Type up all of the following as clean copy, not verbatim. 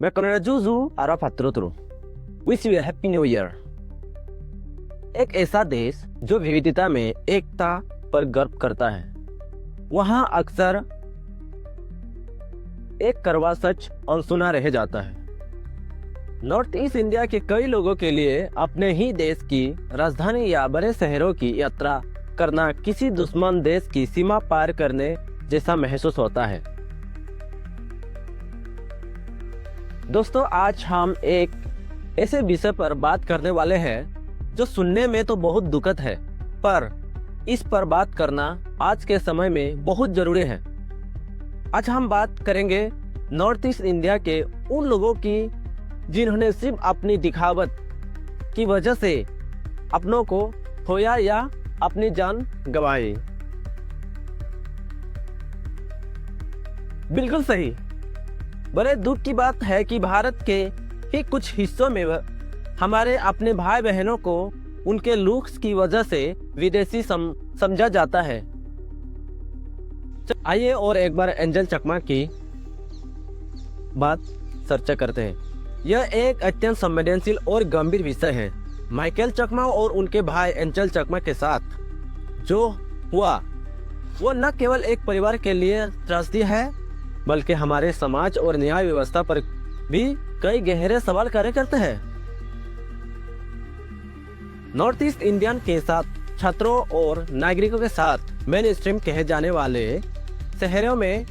मैं Juzu Arab Patrotru wish you happy new year. एक ऐसा देश जो विविधता में एकता पर गर्व करता है, वहाँ अक्सर एक कड़वा सच अनसुना रह जाता है। नॉर्थ ईस्ट इंडिया के कई लोगों के लिए अपने ही देश की राजधानी या बड़े शहरों की यात्रा करना किसी दुश्मन देश की सीमा पार करने जैसा महसूस होता है। दोस्तों, आज हम एक ऐसे विषय पर बात करने वाले हैं जो सुनने में तो बहुत दुखद है, पर इस पर बात करना आज के समय में बहुत जरूरी है। आज हम बात करेंगे नॉर्थ ईस्ट इंडिया के उन लोगों की जिन्होंने सिर्फ अपनी दिखावट की वजह से अपनों को खोया या अपनी जान गंवाई। बिल्कुल सही। बड़े दुख की बात है कि भारत के ही कुछ हिस्सों में हमारे अपने भाई बहनों को उनके लुक्स की वजह से विदेशी समझा जाता है। आइए और एक बार एंजल चकमा की बात चर्चा करते हैं। यह एक अत्यंत संवेदनशील और गंभीर विषय है। माइकल चकमा और उनके भाई एंजल चकमा के साथ जो हुआ वो न केवल एक परिवार के लिए त्रासदी है, बल्कि हमारे समाज और न्याय व्यवस्था पर भी कई गहरे सवाल खड़े करते हैं। नॉर्थ ईस्ट इंडियन के साथ छात्रों और नागरिकों के साथ मेन स्ट्रीम कहे जाने वाले शहरों में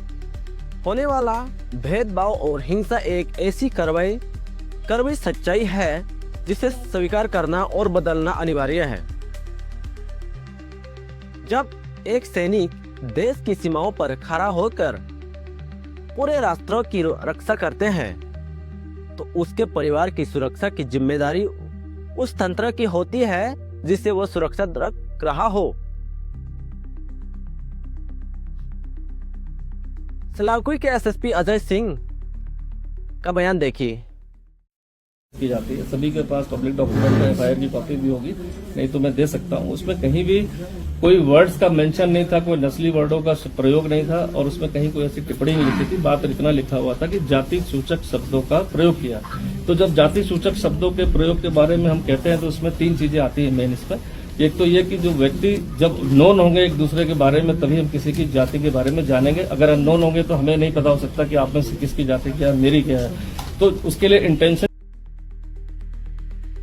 होने वाला भेदभाव और हिंसा एक ऐसी कड़वी सच्चाई है जिसे स्वीकार करना और बदलना अनिवार्य है। जब एक सैनिक देश की सीमाओं पर खड़ा होकर पूरे राष्ट्रों की रक्षा करते हैं, तो उसके परिवार की सुरक्षा की जिम्मेदारी उस तंत्र की होती है जिसे वो सुरक्षा रख रहा हो। सलाकुई के एसएसपी अजय सिंह का बयान देखिए। की जाती है, सभी के पास पब्लिक डॉक्यूमेंट एफआईआर की कॉपी भी होगी, नहीं तो मैं दे सकता हूँ। उसमें कहीं भी कोई वर्ड्स का मेंशन नहीं था, कोई नस्ली वर्डों का प्रयोग नहीं था और उसमें कहीं कोई ऐसी टिप्पणी नहीं लिखी थी। बात इतना लिखा हुआ था कि जाति सूचक शब्दों का प्रयोग किया। तो जब जाति सूचक शब्दों के प्रयोग के बारे में हम कहते हैं तो उसमें 3 चीजें आती है मेन इसमें। एक तो ये कि जो व्यक्ति जब नोन होंगे एक दूसरे के बारे में, तभी हम किसी की जाति के बारे में जानेंगे। अगर अननोन होंगे तो हमें नहीं पता हो सकता कि आप में से किसकी जाति क्या है, मेरी क्या है। तो उसके लिए इंटेंशन।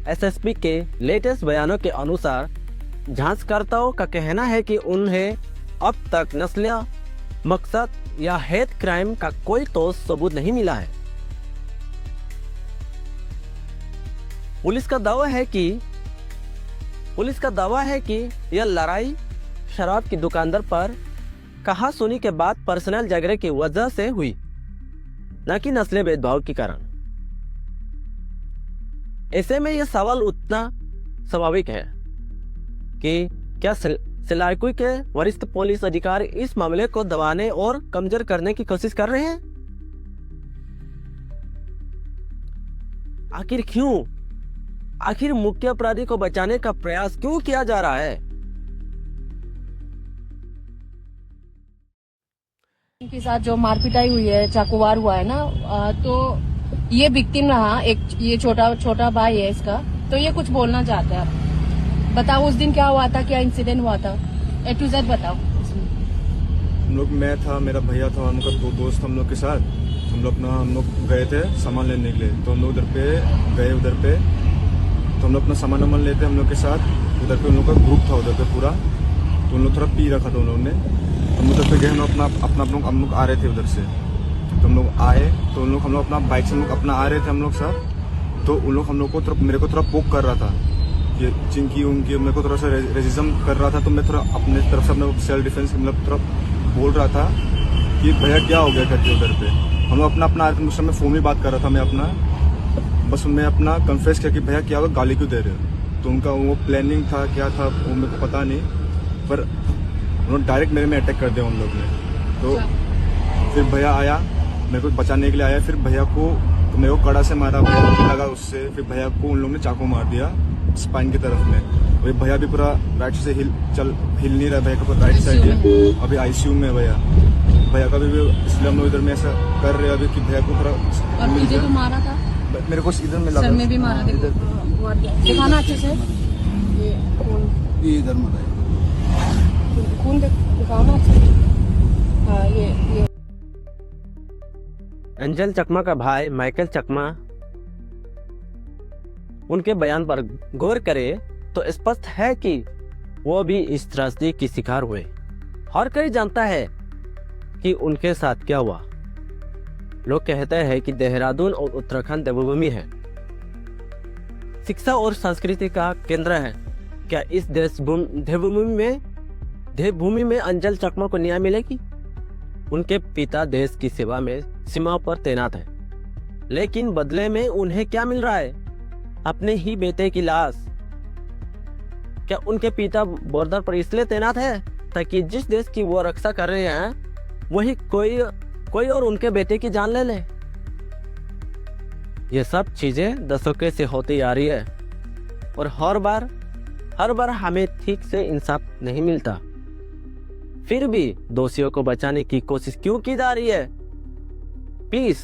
एसएसपी के लेटेस्ट बयानों के अनुसार जांचकर्ताओं का कहना है कि उन्हें अब तक नस्लीय मकसद या हेट क्राइम का कोई ठोस सबूत नहीं मिला है। पुलिस का दावा है कि यह लड़ाई शराब की दुकानदार पर कहासुनी के बाद पर्सनल झगड़े की वजह से हुई, न कि नस्लीय भेदभाव के कारण। ऐसे में यह सवाल उतना स्वाभाविक है कि क्या सिलाकुई के वरिष्ठ पुलिस अधिकारी इस मामले को दबाने और कमजोर करने की कोशिश कर रहे हैं? आखिर क्यों? आखिर मुख्य अपराधी को बचाने का प्रयास क्यों किया जा रहा है? इनके साथ जो मारपिटाई हुई है, चाकुवार हुआ है ना, तो ये विक्टिम रहा, एक ये छोटा भाई है इसका, तो ये कुछ बोलना चाहते हैं। आप बताओ उस दिन क्या हुआ था, क्या इंसिडेंट हुआ था, A to Z बताओ। हम लोग, मैं था, मेरा भैया था, हम लोग 2 दोस्त हम लोग के साथ हम लोग गए थे सामान लेने के लिए। तो हम लोग उधर पे गए, तो हम लोग अपना सामान लेते हम लोग के साथ। उधर पे उन लोग का ग्रुप था उधर पे पूरा, तो उन लोग थोड़ा पी रखा था उन लोग ने। हम उधर पे गए, हम लोग आ रहे थे उधर से। तो हम लोग आए, तो हम लोग अपना बाइक से अपना आ रहे थे हम लोग सब। तो उन लोग हम लोग को मेरे को थोड़ा पोक कर रहा था, ये चिंकी उनकी मेरे को थोड़ा सा रेजिज्म कर रहा था। तो मैं थोड़ा अपने तरफ से अपना सेल्फ डिफेंस मतलब थोड़ा बोल रहा था कि भैया क्या हो गया करके। उधर पे हम लोग अपना उस समय फोन में बात कर रहा था मैं अपना, बस मैं अपना कन्फेस किया कि भैया क्या हुआ, गाली क्यों दे रहे हो। तो उनका वो प्लानिंग था, क्या था वो मेरे को पता नहीं, पर उन्होंने डायरेक्ट मेरे में अटैक कर दिया उन लोग ने। तो फिर भैया आया, मेरे को बचाने के लिए आया। फिर भैया को मेरे को कड़ा से मारा, भैया को लगा उससे। फिर भैया को उन लोगों ने चाकू मार दिया स्पाइन की तरफ में। वही भैया भी पूरा राइट से हिल नहीं रहा, भैया का पूरा राइट साइड है, अभी आईसीयू में भैया। भैया का भी इसलिए हम लोग इधर में ऐसा कर रहे हैं अभी कि भैया को थोड़ा और मिल तुझे जाए। तो मारा था, मेरे को इधर में सर लगा में भी मारा, देखो दिखाना अच्छे से, ये खून, ये इधर मरा है। खून दिखाना अच्छे से। हाँ ये एंजल चकमा का भाई माइकल चकमा, उनके बयान पर गौर करे तो स्पष्ट है कि वो भी इस त्रासदी की शिकार हुए। हर कोई जानता है कि उनके साथ क्या हुआ। लोग कहते हैं कि देहरादून और उत्तराखंड देवभूमि है, शिक्षा और संस्कृति का केंद्र है। क्या इस देवभूमि में अंजल चकमा को न्याय मिलेगी? उनके पिता देश की सेवा में सीमा पर तैनात हैं, लेकिन बदले में उन्हें क्या मिल रहा है? अपने ही बेटे की लाश। क्या उनके पिता बॉर्डर पर इसलिए तैनात है ताकि जिस देश की वो रक्षा कर रहे हैं वही कोई और उनके बेटे की जान ले ले? ये सब चीजें दशकों से होती आ रही है और हर बार हमें ठीक से इंसाफ नहीं मिलता। फिर भी दोषियों को बचाने की कोशिश क्यों की जा रही है? प्लीज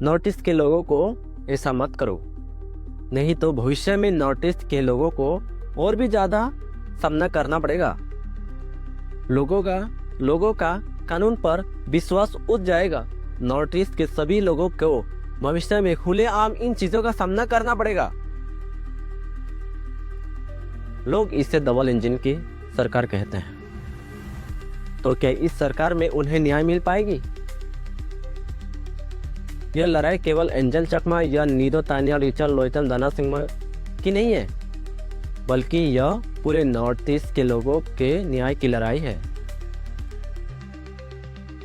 नॉर्थ ईस्ट के लोगों को ऐसा मत करो, नहीं तो भविष्य में नॉर्थ ईस्ट के लोगों को और भी ज्यादा सामना करना पड़ेगा। लोगों का कानून पर विश्वास उठ जाएगा। नॉर्थ ईस्ट के सभी लोगों को भविष्य में खुलेआम इन चीजों का सामना करना पड़ेगा। लोग इसे डबल इंजन की सरकार कहते हैं। तो क्या इस सरकार में उन्हें न्याय मिल पाएगी? यह लड़ाई केवल एंजल चकमा या नीदो तानिया रिचल लोइतम दाना सिंह की नहीं है, बल्कि यह पूरे नॉर्थ ईस्ट के लोगों के न्याय की लड़ाई है।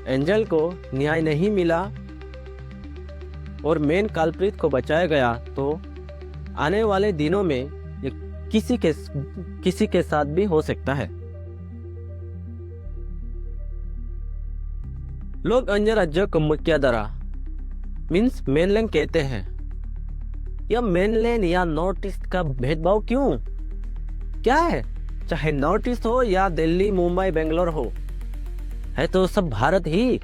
एंजल को न्याय नहीं मिला और मेन कल्प्रिट को बचाया गया तो आने वाले दिनों में ये किसी के साथ भी हो सकता है। लोग अन्य राज्यों को मुख्यधारा मीन्स मेनलैंड कहते हैं। यह मेनलैंड या नॉर्थ ईस्ट का भेदभाव क्यों? क्या है? चाहे नॉर्थ ईस्ट हो या दिल्ली, मुंबई, बेंगलोर हो, है तो सब भारत ही।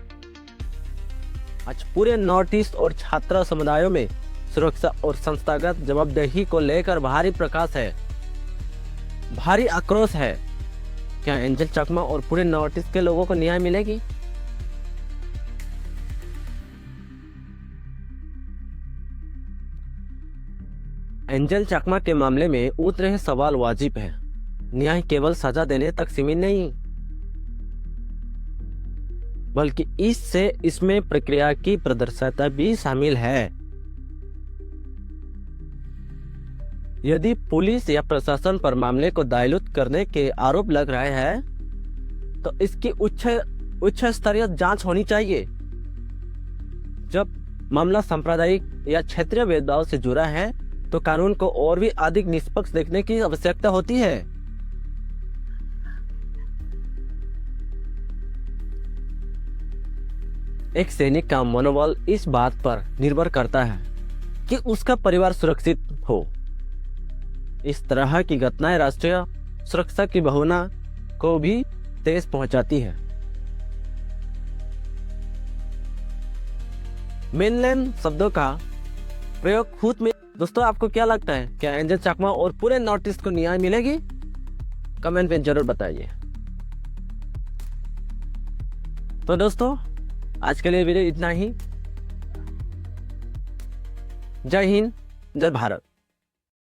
आज पूरे नॉर्थ ईस्ट और छात्र समुदायों में सुरक्षा और संस्थागत जवाबदेही को लेकर भारी प्रकाश है, भारी आक्रोश है। क्या एंजल चकमा और पूरे नॉर्थ ईस्ट के लोगों को न्याय मिलेगी? एंजल चकमा के मामले में उठ रहे सवाल वाजिब है। न्याय केवल सजा देने तक सीमित नहीं, बल्कि इसमें प्रक्रिया की पारदर्शिता भी शामिल है। यदि पुलिस या प्रशासन पर मामले को डाइल्यूट करने के आरोप लग रहे हैं तो इसकी उच्च स्तरीय जांच होनी चाहिए। जब मामला सांप्रदायिक या क्षेत्रीय भेदभाव से जुड़ा है तो कानून को और भी अधिक निष्पक्ष देखने की आवश्यकता होती है। एक सैनिक का मनोबल इस बात पर निर्भर करता है कि उसका परिवार सुरक्षित हो। इस तरह की घटनाएं राष्ट्रीय सुरक्षा की भावना को भी ठेस पहुंचाती है। मेनलैंड शब्दों का प्रयोग खुद में। दोस्तों, आपको क्या लगता है? क्या एंजल चकमा और पूरे नॉर्थ ईस्ट को न्याय मिलेगी? कमेंट में जरूर बताइए। तो दोस्तों, आज के लिए वीडियो इतना ही। जय हिंद, जय भारत।